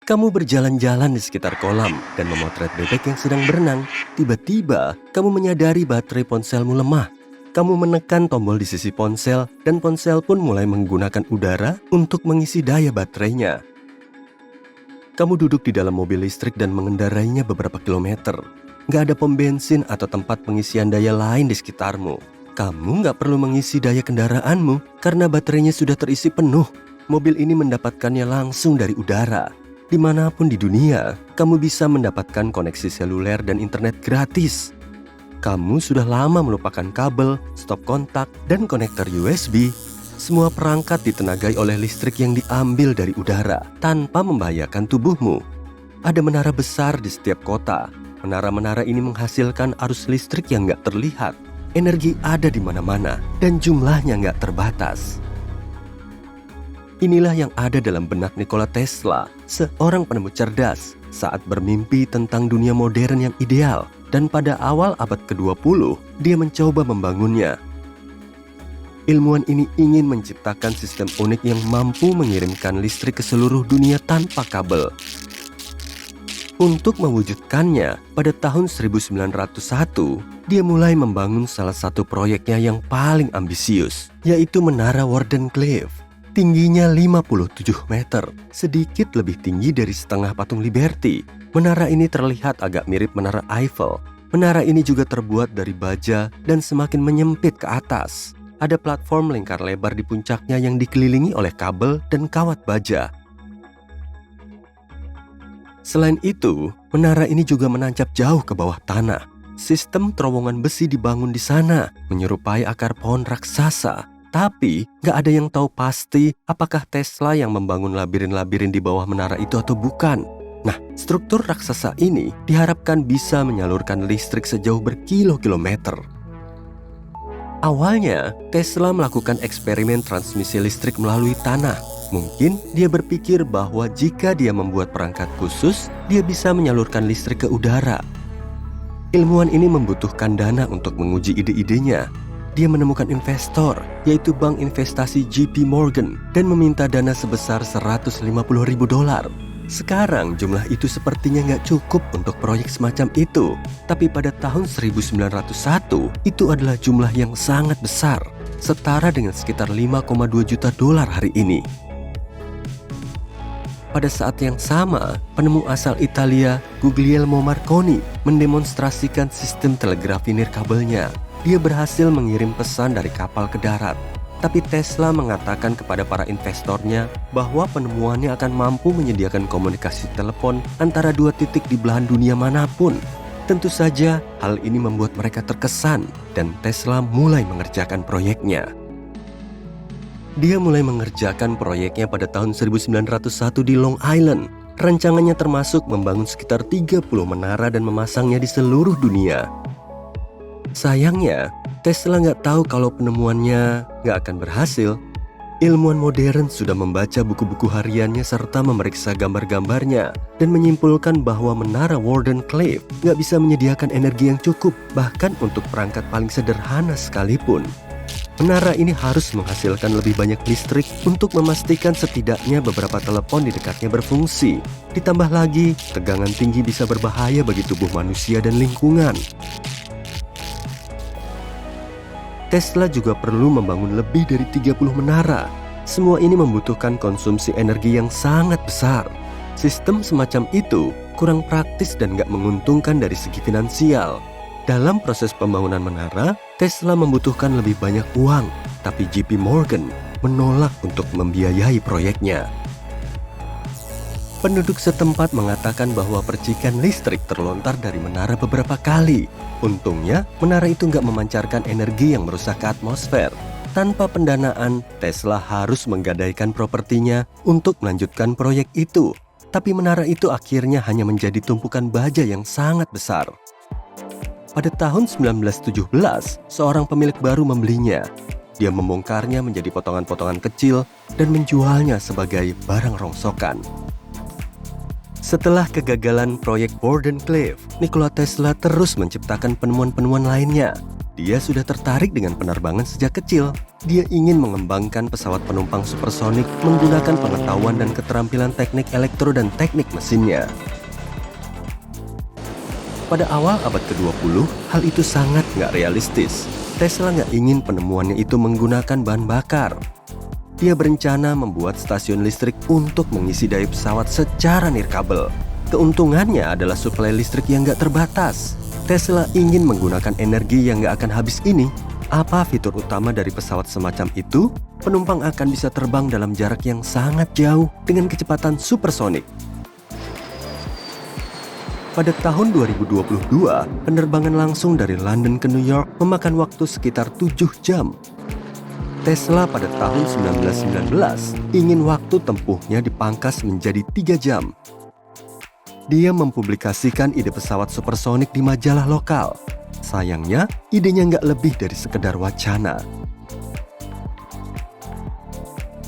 Kamu berjalan-jalan di sekitar kolam dan memotret bebek yang sedang berenang. Tiba-tiba, kamu menyadari baterai ponselmu lemah. Kamu menekan tombol di sisi ponsel dan ponsel pun mulai menggunakan udara untuk mengisi daya baterainya. Kamu duduk di dalam mobil listrik dan mengendarainya beberapa kilometer. Nggak ada pom bensin atau tempat pengisian daya lain di sekitarmu. Kamu nggak perlu mengisi daya kendaraanmu karena baterainya sudah terisi penuh. Mobil ini mendapatkannya langsung dari udara. Dimanapun di dunia, kamu bisa mendapatkan koneksi seluler dan internet gratis. Kamu sudah lama melupakan kabel, stop kontak, dan konektor USB. Semua perangkat ditenagai oleh listrik yang diambil dari udara tanpa membahayakan tubuhmu. Ada menara besar di setiap kota. Menara-menara ini menghasilkan arus listrik yang nggak terlihat. Energi ada di mana-mana dan jumlahnya nggak terbatas. Inilah yang ada dalam benak Nikola Tesla, seorang penemu cerdas saat bermimpi tentang dunia modern yang ideal. Dan pada awal abad ke-20, dia mencoba membangunnya. Ilmuwan ini ingin menciptakan sistem unik yang mampu mengirimkan listrik ke seluruh dunia tanpa kabel. Untuk mewujudkannya, pada tahun 1901, dia mulai membangun salah satu proyeknya yang paling ambisius, yaitu Menara Wardenclyffe. Tingginya 57 meter, sedikit lebih tinggi dari setengah patung Liberty. Menara ini terlihat agak mirip Menara Eiffel. Menara ini juga terbuat dari baja dan semakin menyempit ke atas. Ada platform lingkar lebar di puncaknya yang dikelilingi oleh kabel dan kawat baja. Selain itu, menara ini juga menancap jauh ke bawah tanah. Sistem terowongan besi dibangun di sana, menyerupai akar pohon raksasa. Tapi, nggak ada yang tahu pasti apakah Tesla yang membangun labirin-labirin di bawah menara itu atau bukan. Nah, struktur raksasa ini diharapkan bisa menyalurkan listrik sejauh berkilo-kilometer. Awalnya, Tesla melakukan eksperimen transmisi listrik melalui tanah. Mungkin dia berpikir bahwa jika dia membuat perangkat khusus, dia bisa menyalurkan listrik ke udara. Ilmuwan ini membutuhkan dana untuk menguji ide-idenya. Dia menemukan investor, yaitu bank investasi JP Morgan, dan meminta dana sebesar $150.000. Sekarang jumlah itu sepertinya nggak cukup untuk proyek semacam itu. Tapi pada tahun 1901, itu adalah jumlah yang sangat besar, setara dengan sekitar $5,2 juta hari ini. Pada saat yang sama, penemu asal Italia, Guglielmo Marconi, mendemonstrasikan sistem telegrafi nirkabelnya. Dia berhasil mengirim pesan dari kapal ke darat. Tapi Tesla mengatakan kepada para investornya bahwa penemuannya akan mampu menyediakan komunikasi telepon antara dua titik di belahan dunia manapun. Tentu saja, hal ini membuat mereka terkesan dan Tesla mulai mengerjakan proyeknya. Dia mulai mengerjakan proyeknya pada tahun 1901 di Long Island. Rancangannya termasuk membangun sekitar 30 menara dan memasangnya di seluruh dunia. Sayangnya, Tesla nggak tahu kalau penemuannya nggak akan berhasil. Ilmuwan modern sudah membaca buku-buku hariannya serta memeriksa gambar-gambarnya dan menyimpulkan bahwa Menara Wardenclyffe nggak bisa menyediakan energi yang cukup, bahkan untuk perangkat paling sederhana sekalipun. Menara ini harus menghasilkan lebih banyak listrik untuk memastikan setidaknya beberapa telepon di dekatnya berfungsi. Ditambah lagi, tegangan tinggi bisa berbahaya bagi tubuh manusia dan lingkungan. Tesla juga perlu membangun lebih dari 30 menara. Semua ini membutuhkan konsumsi energi yang sangat besar. Sistem semacam itu kurang praktis dan nggak menguntungkan dari segi finansial. Dalam proses pembangunan menara, Tesla membutuhkan lebih banyak uang, tapi JP Morgan menolak untuk membiayai proyeknya. Penduduk setempat mengatakan bahwa percikan listrik terlontar dari menara beberapa kali. Untungnya, menara itu nggak memancarkan energi yang merusak atmosfer. Tanpa pendanaan, Tesla harus menggadaikan propertinya untuk melanjutkan proyek itu. Tapi menara itu akhirnya hanya menjadi tumpukan baja yang sangat besar. Pada tahun 1917, seorang pemilik baru membelinya. Dia membongkarnya menjadi potongan-potongan kecil dan menjualnya sebagai barang rongsokan. Setelah kegagalan proyek Wardenclyffe, Nikola Tesla terus menciptakan penemuan-penemuan lainnya. Dia sudah tertarik dengan penerbangan sejak kecil. Dia ingin mengembangkan pesawat penumpang supersonik menggunakan pengetahuan dan keterampilan teknik elektro dan teknik mesinnya. Pada awal abad ke-20, hal itu sangat nggak realistis. Tesla nggak ingin penemuannya itu menggunakan bahan bakar. Dia berencana membuat stasiun listrik untuk mengisi daya pesawat secara nirkabel. Keuntungannya adalah suplai listrik yang nggak terbatas. Tesla ingin menggunakan energi yang nggak akan habis ini. Apa fitur utama dari pesawat semacam itu? Penumpang akan bisa terbang dalam jarak yang sangat jauh dengan kecepatan supersonik. Pada tahun 2022, penerbangan langsung dari London ke New York memakan waktu sekitar 7 jam. Tesla pada tahun 1919 ingin waktu tempuhnya dipangkas menjadi 3 jam. Dia mempublikasikan ide pesawat supersonik di majalah lokal. Sayangnya, idenya nggak lebih dari sekedar wacana.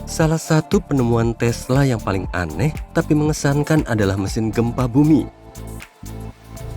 Salah satu penemuan Tesla yang paling aneh tapi mengesankan adalah mesin gempa bumi.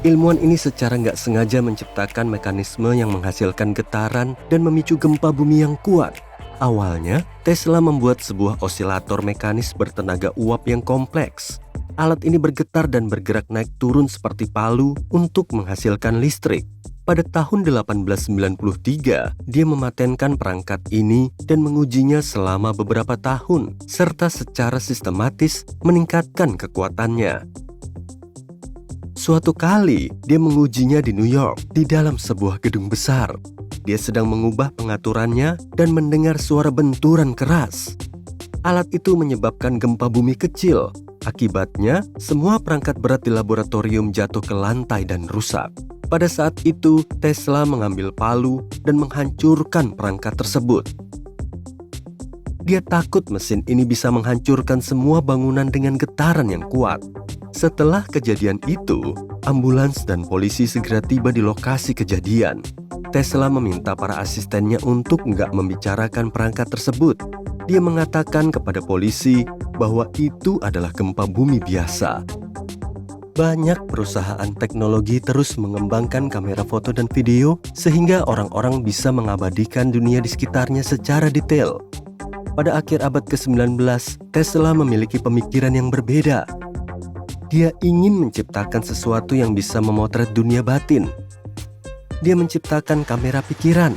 Ilmuwan ini secara nggak sengaja menciptakan mekanisme yang menghasilkan getaran dan memicu gempa bumi yang kuat. Awalnya, Tesla membuat sebuah osilator mekanis bertenaga uap yang kompleks. Alat ini bergetar dan bergerak naik turun seperti palu untuk menghasilkan listrik. Pada tahun 1893, dia mematenkan perangkat ini dan mengujinya selama beberapa tahun, serta secara sistematis meningkatkan kekuatannya. Suatu kali, dia mengujinya di New York, di dalam sebuah gedung besar. Dia sedang mengubah pengaturannya dan mendengar suara benturan keras. Alat itu menyebabkan gempa bumi kecil. Akibatnya, semua perangkat berat di laboratorium jatuh ke lantai dan rusak. Pada saat itu, Tesla mengambil palu dan menghancurkan perangkat tersebut. Dia takut mesin ini bisa menghancurkan semua bangunan dengan getaran yang kuat. Setelah kejadian itu, ambulans dan polisi segera tiba di lokasi kejadian. Tesla meminta para asistennya untuk nggak membicarakan perangkat tersebut. Dia mengatakan kepada polisi bahwa itu adalah gempa bumi biasa. Banyak perusahaan teknologi terus mengembangkan kamera foto dan video sehingga orang-orang bisa mengabadikan dunia di sekitarnya secara detail. Pada akhir abad ke-19, Tesla memiliki pemikiran yang berbeda. Dia ingin menciptakan sesuatu yang bisa memotret dunia batin. Dia menciptakan kamera pikiran.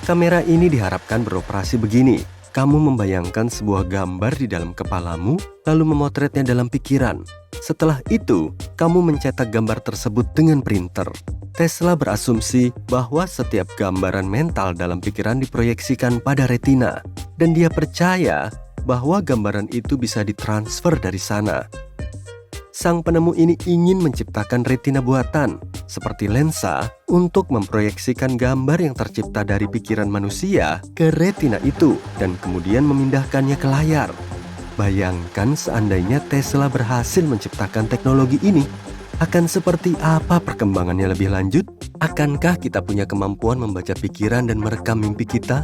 Kamera ini diharapkan beroperasi begini. Kamu membayangkan sebuah gambar di dalam kepalamu, lalu memotretnya dalam pikiran. Setelah itu, kamu mencetak gambar tersebut dengan printer. Tesla berasumsi bahwa setiap gambaran mental dalam pikiran diproyeksikan pada retina. Dan dia percaya bahwa gambaran itu bisa ditransfer dari sana. Sang penemu ini ingin menciptakan retina buatan, seperti lensa, untuk memproyeksikan gambar yang tercipta dari pikiran manusia ke retina itu, dan kemudian memindahkannya ke layar. Bayangkan seandainya Tesla berhasil menciptakan teknologi ini, akan seperti apa perkembangannya lebih lanjut? Akankah kita punya kemampuan membaca pikiran dan merekam mimpi kita?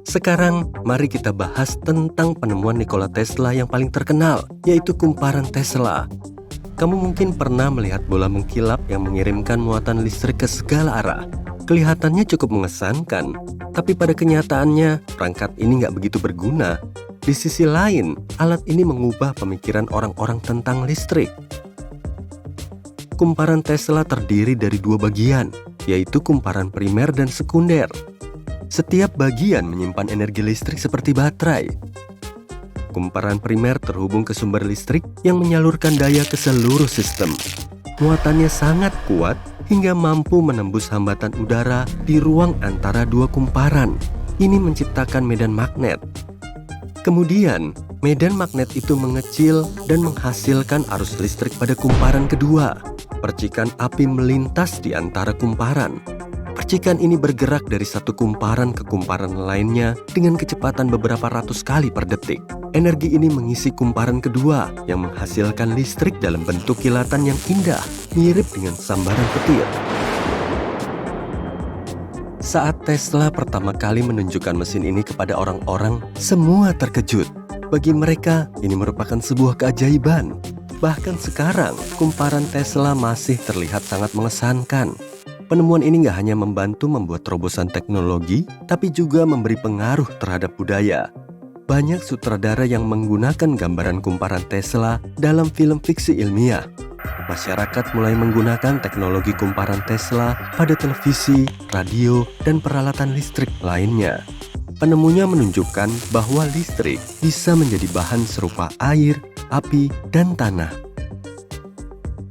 Sekarang, mari kita bahas tentang penemuan Nikola Tesla yang paling terkenal, yaitu kumparan Tesla. Kamu mungkin pernah melihat bola mengkilap yang mengirimkan muatan listrik ke segala arah. Kelihatannya cukup mengesankan, tapi pada kenyataannya, perangkat ini nggak begitu berguna. Di sisi lain, alat ini mengubah pemikiran orang-orang tentang listrik. Kumparan Tesla terdiri dari dua bagian, yaitu kumparan primer dan sekunder. Setiap bagian menyimpan energi listrik seperti baterai. Kumparan primer terhubung ke sumber listrik yang menyalurkan daya ke seluruh sistem. Muatannya sangat kuat hingga mampu menembus hambatan udara di ruang antara dua kumparan. Ini menciptakan medan magnet. Kemudian, medan magnet itu mengecil dan menghasilkan arus listrik pada kumparan kedua. Percikan api melintas di antara kumparan. Percikan ini bergerak dari satu kumparan ke kumparan lainnya dengan kecepatan beberapa ratus kali per detik. Energi ini mengisi kumparan kedua yang menghasilkan listrik dalam bentuk kilatan yang indah, mirip dengan sambaran petir. Saat Tesla pertama kali menunjukkan mesin ini kepada orang-orang, semua terkejut. Bagi mereka, ini merupakan sebuah keajaiban. Bahkan sekarang, kumparan Tesla masih terlihat sangat mengesankan. Penemuan ini nggak hanya membantu membuat terobosan teknologi, tapi juga memberi pengaruh terhadap budaya. Banyak sutradara yang menggunakan gambaran kumparan Tesla dalam film fiksi ilmiah. Masyarakat mulai menggunakan teknologi kumparan Tesla pada televisi, radio, dan peralatan listrik lainnya. Penemunya menunjukkan bahwa listrik bisa menjadi bahan serupa air, api, dan tanah.